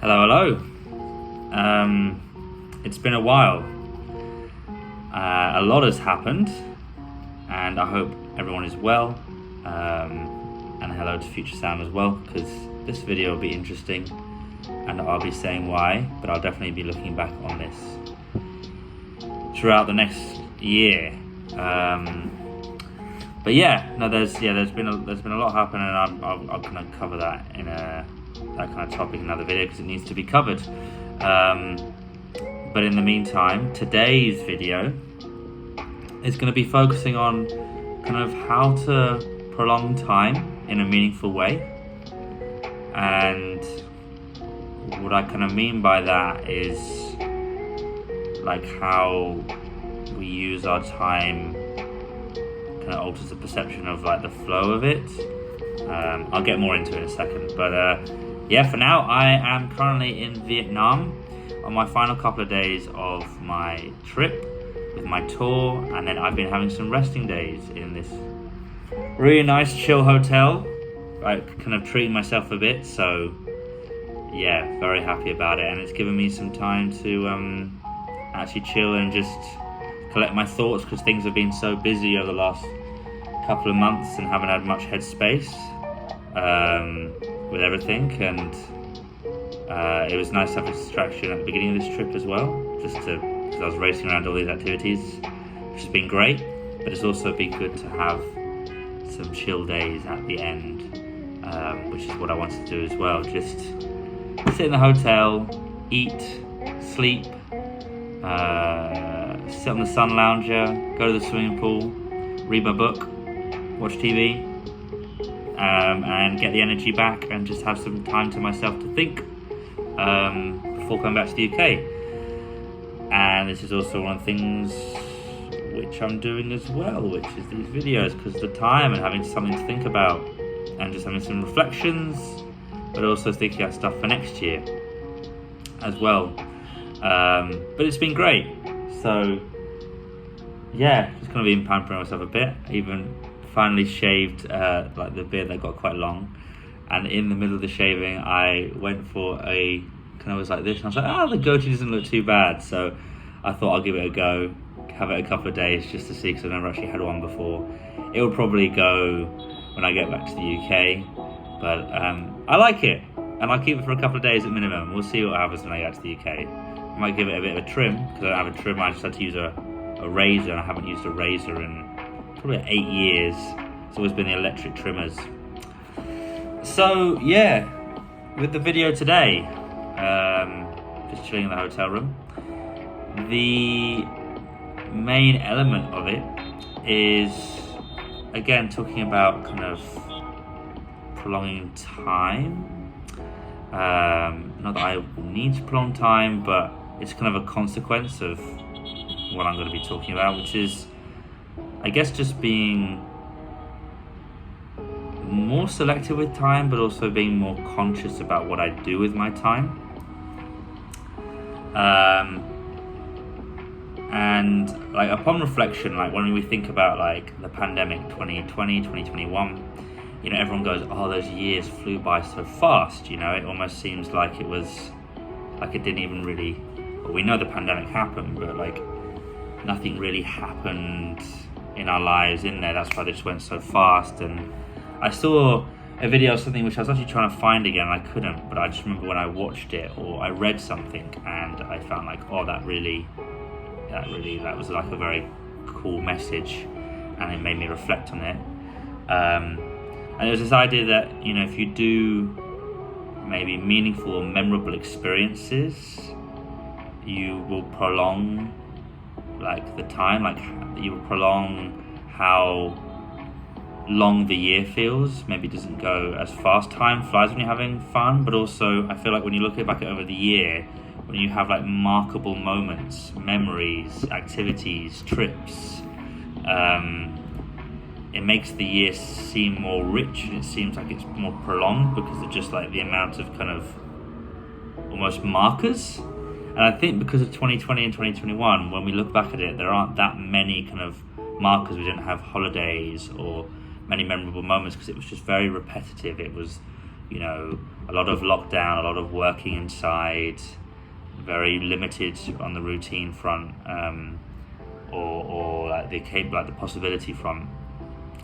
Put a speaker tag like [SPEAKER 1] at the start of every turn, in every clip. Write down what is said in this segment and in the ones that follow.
[SPEAKER 1] Hello. It's been a while. A lot has happened, and I hope everyone is well. And hello to Future Sam as well, because this video will be interesting, and I'll be saying why, but I'll definitely be looking back on this throughout the next year. But there's been a lot happen, and I'm gonna cover that in that kind of topic in another video because it needs to be covered. But in the meantime, today's video is going to be focusing on kind of how to prolong time in a meaningful way. And what I kind of mean by that is like how we use our time kind of alters the perception of like the flow of it. I'll get more into it in a second, but for now I am currently in Vietnam on my final couple of days of my trip with my tour, and then I've been having some resting days in this really nice chill hotel, like kind of treating myself a bit. So yeah, very happy about it, and it's given me some time to actually chill and just collect my thoughts, because things have been so busy over the last couple of months and haven't had much headspace with everything, and it was nice to have a distraction at the beginning of this trip as well, because I was racing around all these activities, which has been great, but it's also been good to have some chill days at the end, which is what I wanted to do as well. Just sit in the hotel, eat, sleep, sit on the sun lounger, go to the swimming pool, read my book, watch TV, and get the energy back and just have some time to myself to think before coming back to the UK. And this is also one of the things which I'm doing as well, which is these videos, because the time and having something to think about and just having some reflections, but also thinking about stuff for next year as well. But it's been great. So yeah, just kind of been pampering myself a bit. Even finally shaved like the beard that got quite long, and in the middle of the shaving I went for a kind of was like this, and I was like, the goatee doesn't look too bad, so I thought I'll give it a go, have it a couple of days just to see, because I've never actually had one before. It will probably go when I get back to the UK, but I like it, and I'll keep it for a couple of days at minimum. We'll see what happens when I get to the UK. I might give it a bit of a trim, because I don't have a trim. I just had to use a razor, and I haven't used a razor in probably 8 years. It's always been the electric trimmers. So yeah, with the video today, just chilling in the hotel room, the main element of it is, again, talking about kind of prolonging time. Not that I need to prolong time, but it's kind of a consequence of what I'm going to be talking about, which is, I guess, just being more selective with time, but also being more conscious about what I do with my time. And like upon reflection, like when we think about like the pandemic 2020, 2021, everyone goes, those years flew by so fast. It almost seems like it was like it didn't even really, well, we know the pandemic happened, but like nothing really happened in our lives in there. That's why this went so fast. And I saw a video of something which I was actually trying to find again, and I couldn't, but I just remember when I watched it, or I read something, and I found like, that was like a very cool message, and it made me reflect on it. And it was this idea that, if you do maybe meaningful or memorable experiences, you will prolong like the time, like you will prolong how long the year feels. Maybe it doesn't go as fast. Time flies when you're having fun, but also I feel like when you look back over the year, when you have like markable moments, memories, activities, trips, it makes the year seem more rich, and it seems like it's more prolonged because of just like the amount of kind of almost markers. And I think because of 2020 and 2021, when we look back at it, there aren't that many kind of markers. We didn't have holidays or many memorable moments because it was just very repetitive. It was, a lot of lockdown, a lot of working inside, very limited on the routine front, or like the possibility front.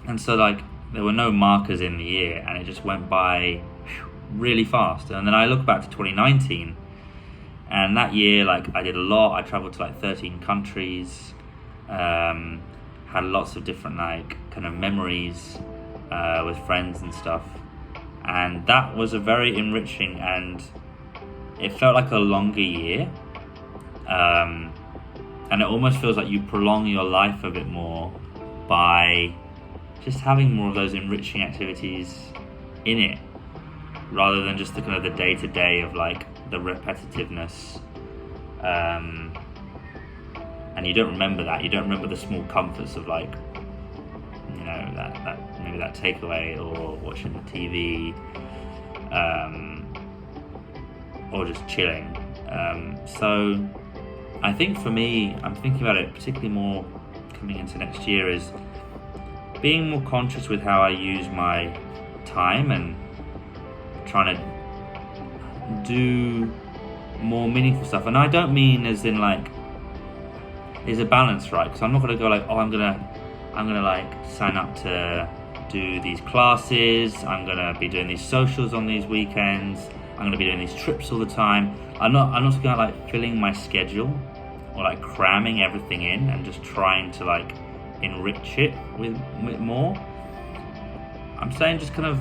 [SPEAKER 1] And so like there were no markers in the year, and it just went by really fast. And then I look back to 2019, and that year, like, I did a lot. I traveled to like 13 countries, had lots of different like kind of memories with friends and stuff, and that was a very enriching, and it felt like a longer year, and it almost feels like you prolong your life a bit more by just having more of those enriching activities in it, rather than just the kind of the day-to-day of like the repetitiveness, and you don't remember that. You don't remember the small comforts of like, you know, that maybe that takeaway, or watching the TV, or just chilling. So I think for me, I'm thinking about it particularly more coming into next year, is being more conscious with how I use my time, and trying to do more meaningful stuff. And I don't mean as in like, there's a balance, right? Because I'm not going to go like, oh, I'm gonna like sign up to do these classes, I'm gonna be doing these socials on these weekends, I'm gonna be doing these trips all the time. I'm not gonna like filling my schedule or like cramming everything in and just trying to like enrich it with more. I'm saying just kind of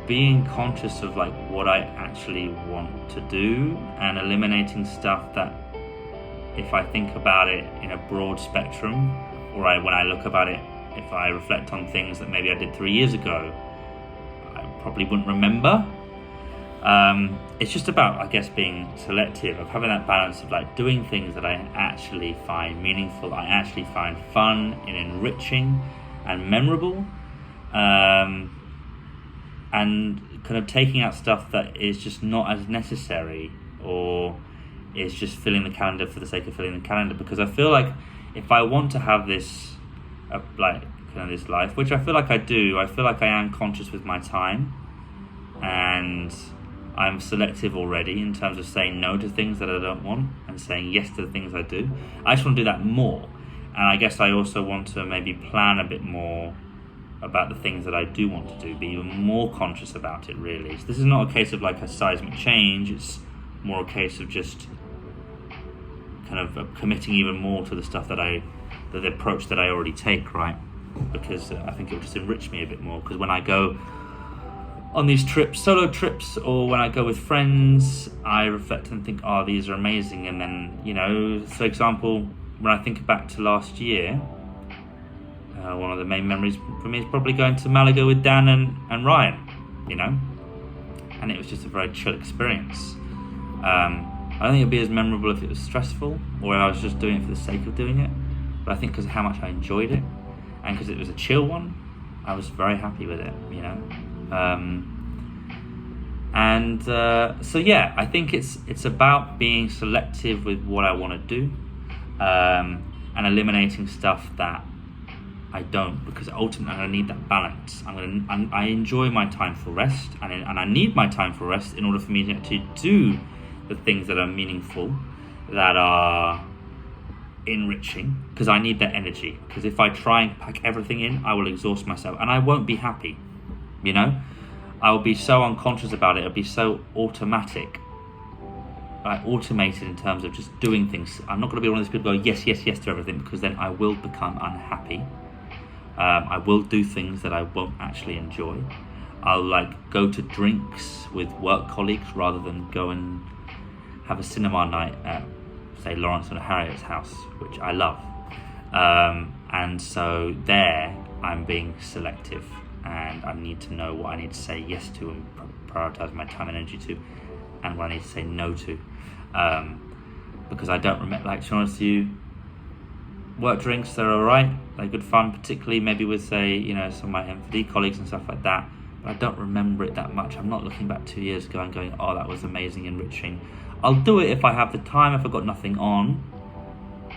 [SPEAKER 1] being conscious of like what I actually want to do, and eliminating stuff that, if I think about it in a broad spectrum, or when I look about it, if I reflect on things that maybe I did 3 years ago, I probably wouldn't remember. It's just about, I guess, being selective, of having that balance of like doing things that I actually find meaningful, I actually find fun and enriching and memorable, and kind of taking out stuff that is just not as necessary, or is just filling the calendar for the sake of filling the calendar. Because I feel like if I want to have this like kind of this life, which I feel like I do, I feel like I am conscious with my time, and I'm selective already in terms of saying no to things that I don't want and saying yes to the things I do. I just want to do that more, and I guess I also want to maybe plan a bit more about the things that I do want to do, be even more conscious about it, really. So this is not a case of like a seismic change, it's more a case of just kind of committing even more to the stuff the approach that I already take, right? Because I think it will just enrich me a bit more. Because when I go on these trips, solo trips, or when I go with friends, I reflect and think, oh, these are amazing. And then, you know, for example, when I think back to last year, one of the main memories for me is probably going to Malaga with Dan and Ryan, you know? And it was just a very chill experience. I don't think it'd be as memorable if it was stressful, or if I was just doing it for the sake of doing it. But I think because of how much I enjoyed it, and because it was a chill one, I was very happy with it, you know. So yeah, I think it's about being selective with what I want to do, and eliminating stuff that I don't, because ultimately I need that balance. I enjoy my time for rest, and I need my time for rest in order for me to do the things that are meaningful, that are enriching, because I need that energy. Because if I try and pack everything in, I will exhaust myself and I won't be happy, you know. I will be so unconscious about it, it'll be so automatic, like automated in terms of just doing things. I'm not going to be one of those people who go yes, yes, yes to everything, because then I will become unhappy. I will do things that I won't actually enjoy. I'll like go to drinks with work colleagues rather than go and have a cinema night at, say, Lawrence and Harriet's house, which I love. And so there, I'm being selective, and I need to know what I need to say yes to and prioritize my time and energy to, and what I need to say no to. Because I don't remember, like, to be honest with you, work drinks, they're alright, they're good fun, particularly maybe with, say, you know, some of my M4D colleagues and stuff like that, but I don't remember it that much. I'm not looking back 2 years ago and going, oh, that was amazing, enriching. I'll do it if I have the time, if I've got nothing on,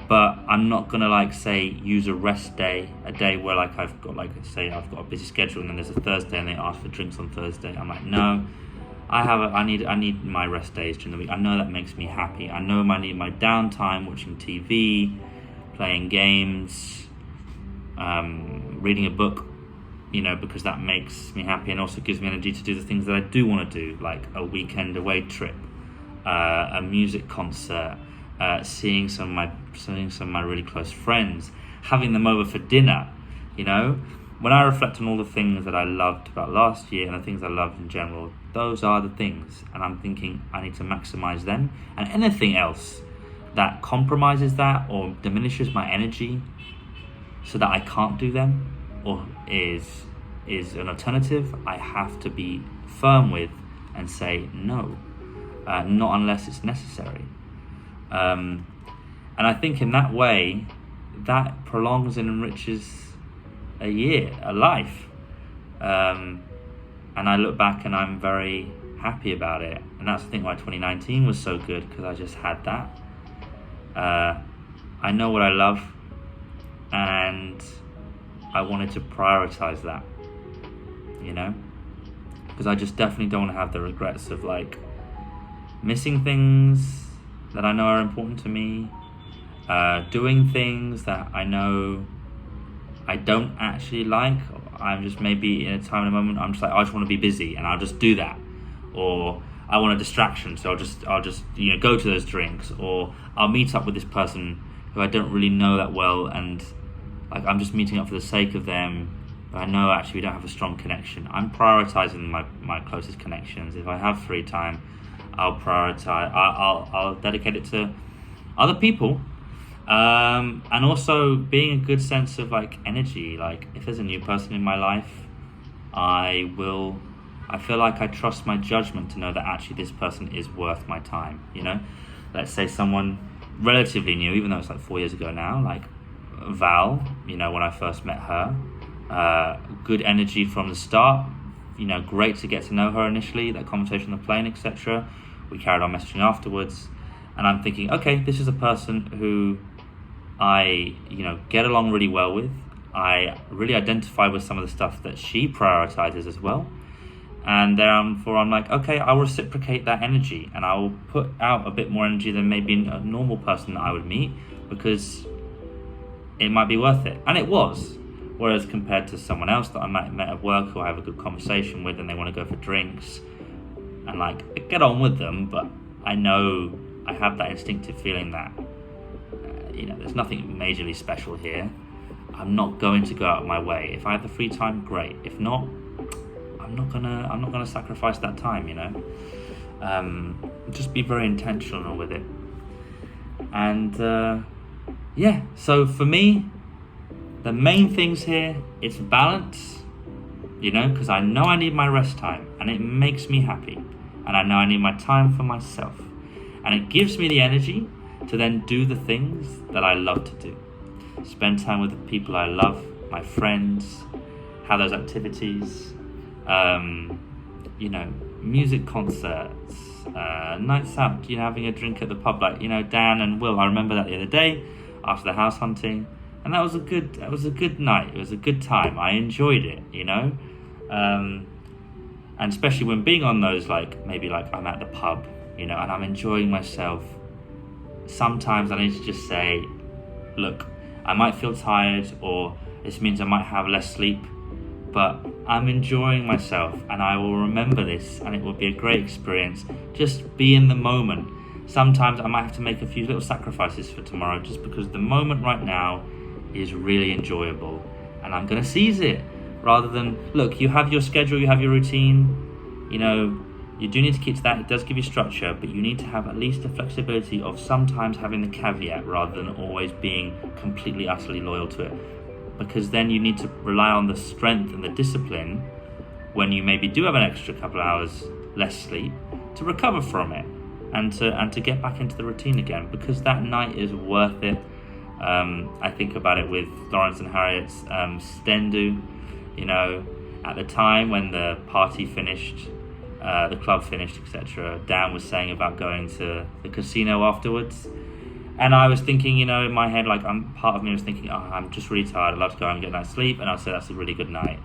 [SPEAKER 1] but I'm not gonna like say use a rest day, a day where like I've got like, say I've got a busy schedule and then there's a Thursday and they ask for drinks on Thursday. I'm like, no, I need my rest days during the week. I know that makes me happy. I know I need my downtime watching TV, playing games, reading a book, because that makes me happy and also gives me energy to do the things that I do want to do, like a weekend away trip, a music concert, seeing some of my really close friends, having them over for dinner. When I reflect on all the things that I loved about last year and the things I loved in general, those are the things, and I'm thinking I need to maximize them. And anything else that compromises that or diminishes my energy so that I can't do them or is an alternative, I have to be firm with and say no, not unless it's necessary. And I think in that way, that prolongs and enriches a year, a life. And I look back and I'm very happy about it. And that's, I think, why 2019 was so good, because I just had that. I know what I love, and I wanted to prioritize that, because I just definitely don't want to have the regrets of like missing things that I know are important to me, doing things that I know I don't actually like. I'm just maybe in a time and a moment I'm just like, I just want to be busy and I'll just do that, or I want a distraction, so I'll just go to those drinks, or I'll meet up with this person who I don't really know that well, and like I'm just meeting up for the sake of them, but I know actually we don't have a strong connection. I'm prioritizing my closest connections. If I have free time, I'll prioritize. I'll dedicate it to other people. And also being a good sense of like energy. Like if there's a new person in my life, I feel like I trust my judgment to know that actually this person is worth my time. Let's say someone relatively new, even though it's like 4 years ago now, like Val, when I first met her, good energy from the start, great to get to know her initially, that conversation on the plane, etc. We carried on messaging afterwards, and I'm thinking, okay, this is a person who I get along really well with. I really identify with some of the stuff that she prioritizes as well, and therefore I'm like, okay, I'll reciprocate that energy and I'll put out a bit more energy than maybe a normal person that I would meet, because it might be worth it. And it was. Whereas compared to someone else that I might met at work who I have a good conversation with and they want to go for drinks, and like I get on with them, but I know I have that instinctive feeling that there's nothing majorly special here. I'm not going to go out of my way. If I have the free time, great. If not, I'm not gonna sacrifice that time. Just be very intentional with it. And so for me, the main things here, it's balance. Because I know I need my rest time, and it makes me happy, and I know I need my time for myself, and it gives me the energy to then do the things that I love to do. Spend time with the people I love, my friends, have those activities, music concerts, nights out, having a drink at the pub, like, Dan and Will. I remember that the other day after the house hunting, and that was a good night. It was a good time. I enjoyed it, and especially when being on those, like maybe like I'm at the pub, and I'm enjoying myself. Sometimes I need to just say, look, I might feel tired, or this means I might have less sleep, but I'm enjoying myself, and I will remember this, and it will be a great experience. Just be in the moment. Sometimes I might have to make a few little sacrifices for tomorrow, just because the moment right now is really enjoyable, and I'm going to seize it, rather than, look, you have your schedule, you have your routine, you do need to keep to that. It does give you structure, but you need to have at least the flexibility of sometimes having the caveat rather than always being completely, utterly loyal to it. Because then you need to rely on the strength and the discipline when you maybe do have an extra couple of hours less sleep to recover from it and to get back into the routine again, because that night is worth it. I think about it with Lawrence and Harriet's Stendu, at the time when the party finished, the club finished, etc. Dan was saying about going to the casino afterwards, and I was thinking, in my head, like part of me was thinking, I'm just really tired, I'd love to go home and get a night's sleep, and I'd say that's a really good night.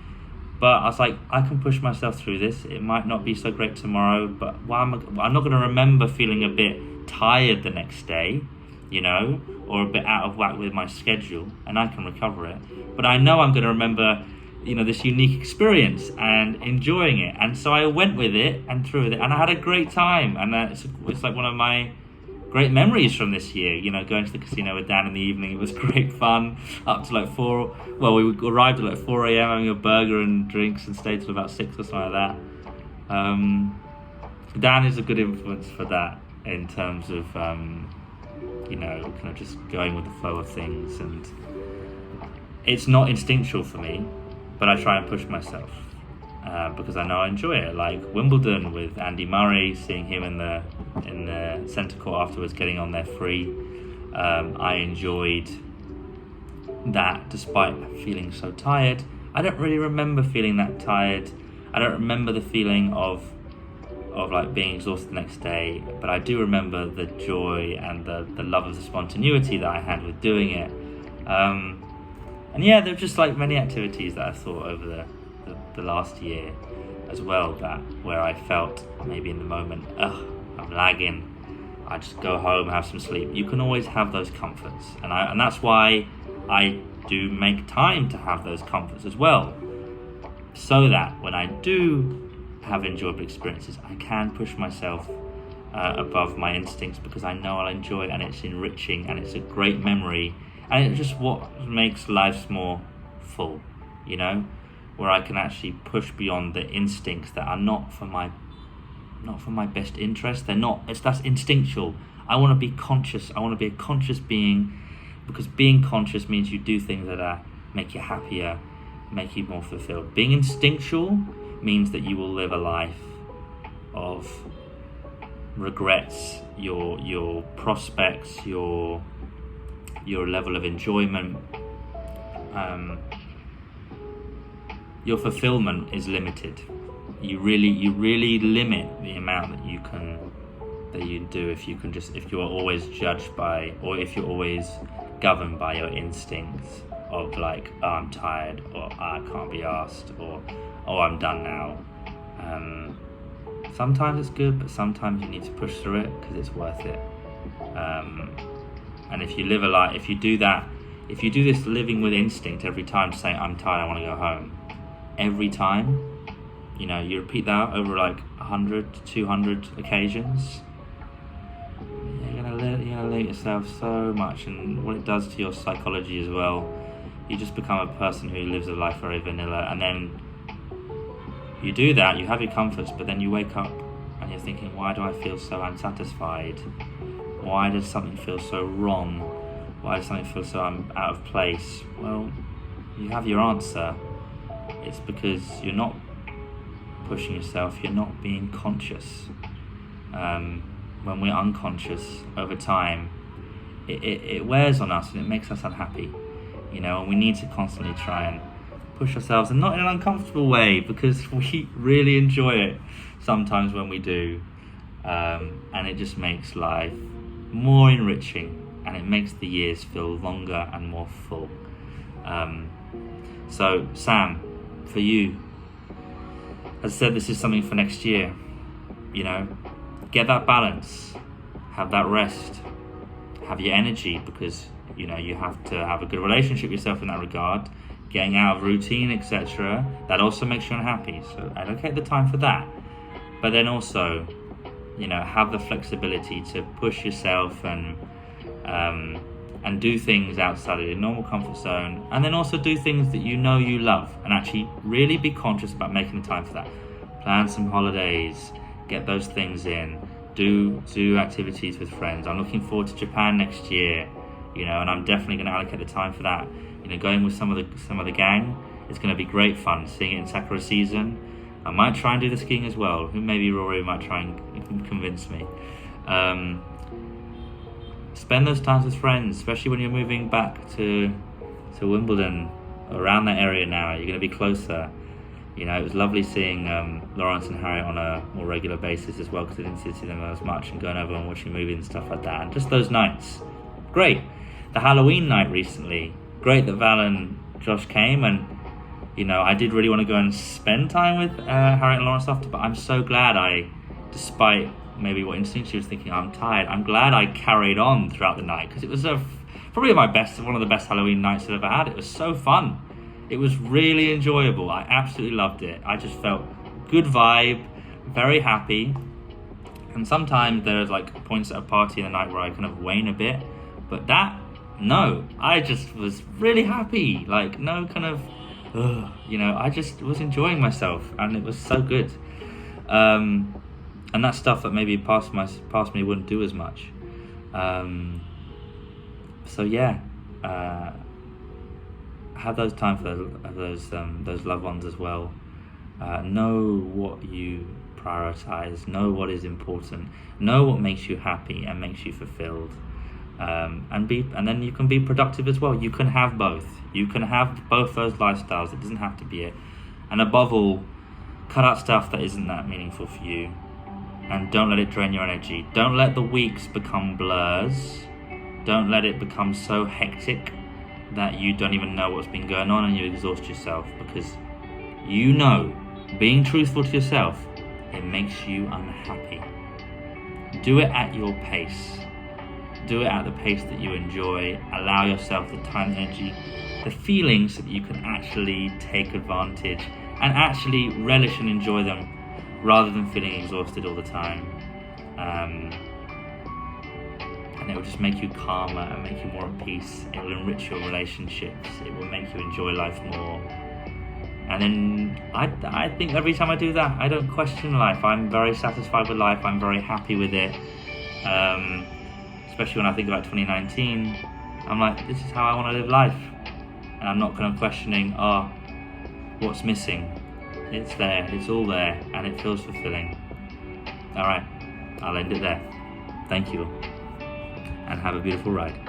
[SPEAKER 1] But I was like, I can push myself through this. It might not be so great tomorrow, but I'm not going to remember feeling a bit tired the next day, you know, or a bit out of whack with my schedule, and I can recover it. But I know I'm going to remember, you know, this unique experience and enjoying it. And so I went with it and through with it, and I had a great time. And it's like one of my great memories from this year, you know, going to the casino with Dan in the evening. It was great fun up to like 4. Well, we arrived at like 4 a.m. having a burger and drinks and stayed till about 6 or something like that. Dan is a good influence for that in terms of, you know, kind of just going with the flow of things. And it's not instinctual for me, but I try and push myself because I know I enjoy it. Like Wimbledon with Andy Murray, seeing him in the centre court afterwards, getting on there free. I enjoyed that despite feeling so tired. I don't really remember feeling that tired. I don't remember the feeling of like being exhausted the next day, but I do remember the joy and the love of the spontaneity that I had with doing it. And yeah, there were just like many activities that I thought over the last year as well, that where I felt maybe in the moment, I'm lagging, I just go home, have some sleep. You can always have those comforts, and that's why I do make time to have those comforts as well, so that when I do have enjoyable experiences, I can push myself above my instincts, because I know I'll enjoy it and it's enriching and it's a great memory, and it's just what makes life more full, you know, where I can actually push beyond the instincts that are not for my best interest. That's instinctual. I want to be conscious. I want to be a conscious being, because being conscious means you do things that make you happier, make you more fulfilled. Being instinctual means that you will live a life of regrets, your prospects, your level of enjoyment, your fulfillment is limited. You really limit the amount that you do if you are always judged by, or if you're always governed by your instincts of like, oh, I'm tired, or I can't be asked, or oh, I'm done now. Sometimes it's good, but sometimes you need to push through it because it's worth it. And if you live a life, if you do this living with instinct every time, saying I'm tired, I want to go home, every time, you know, you repeat that over like 100 to 200 occasions, you're gonna limit yourself so much. And what it does to your psychology as well, you just become a person who lives a life very vanilla. And then you do that, you have your comforts, but then you wake up and you're thinking, why do I feel so unsatisfied? Why does something feel so wrong? Why does something feel so out of place? Well, you have your answer. It's because you're not pushing yourself, you're not being conscious. When we're unconscious over time, it wears on us and it makes us unhappy, you know, and we need to constantly try and push ourselves, and not in an uncomfortable way, because we really enjoy it sometimes when we do, and it just makes life more enriching, and it makes the years feel longer and more full. So Sam, for you, as I said, this is something for next year, you know, get that balance, have that rest, have your energy, because, you know, you have to have a good relationship with yourself in that regard, getting out of routine, etc. That also makes you unhappy, so allocate the time for that. But then also, you know, have the flexibility to push yourself and do things outside of your normal comfort zone, and then also do things that you know you love, and actually really be conscious about making time for that. Plan some holidays, get those things in, do activities with friends. I'm looking forward to Japan next year, you know, and I'm definitely going to allocate the time for that. You know, going with some of the gang, it's going to be great fun. Seeing it in Sakura season. I might try and do the skiing as well. Maybe Rory might try and convince me. Spend those times with friends, especially when you're moving back to Wimbledon, around that area now. You're going to be closer. You know, it was lovely seeing Lawrence and Harriet on a more regular basis as well, because I didn't see them as much, and going over and watching movies and stuff like that. And just those nights, great. The Halloween night recently, great that Val and Josh came, and I did really want to go and spend time with Harriet and Lawrence after, but I'm so glad despite maybe what instinctually was thinking, I'm tired, I'm glad I carried on throughout the night, because it was probably one of the best Halloween nights I've ever had. It was so fun. It was really enjoyable. I absolutely loved it. I just felt good vibe, very happy. And sometimes there's like points at a party in the night where I kind of wane a bit, but no, I just was really happy. Like, no kind of, I just was enjoying myself, and it was so good. And that's stuff that maybe past me wouldn't do as much. So yeah, have those time for those loved ones as well. Know what you prioritize, know what is important, know what makes you happy and makes you fulfilled, and then you can be productive as well. You can have both. You can have both those lifestyles. It doesn't have to be it. And above all, cut out stuff that isn't that meaningful for you, and don't let it drain your energy. Don't let the weeks become blurs. Don't let it become so hectic that you don't even know what's been going on and you exhaust yourself, because being truthful to yourself, it makes you unhappy. Do it at your pace. Do it at the pace that you enjoy. Allow yourself the time, energy, the feelings, so that you can actually take advantage and actually relish and enjoy them, rather than feeling exhausted all the time. And it will just make you calmer and make you more at peace. It will enrich your relationships. It will make you enjoy life more. And then I think every time I do that, I don't question life. I'm very satisfied with life. I'm very happy with it. Especially when I think about 2019, I'm like, this is how I want to live life. And I'm not kind of questioning, what's missing? It's there, it's all there, and it feels fulfilling. Alright, I'll end it there. Thank you, and have a beautiful ride.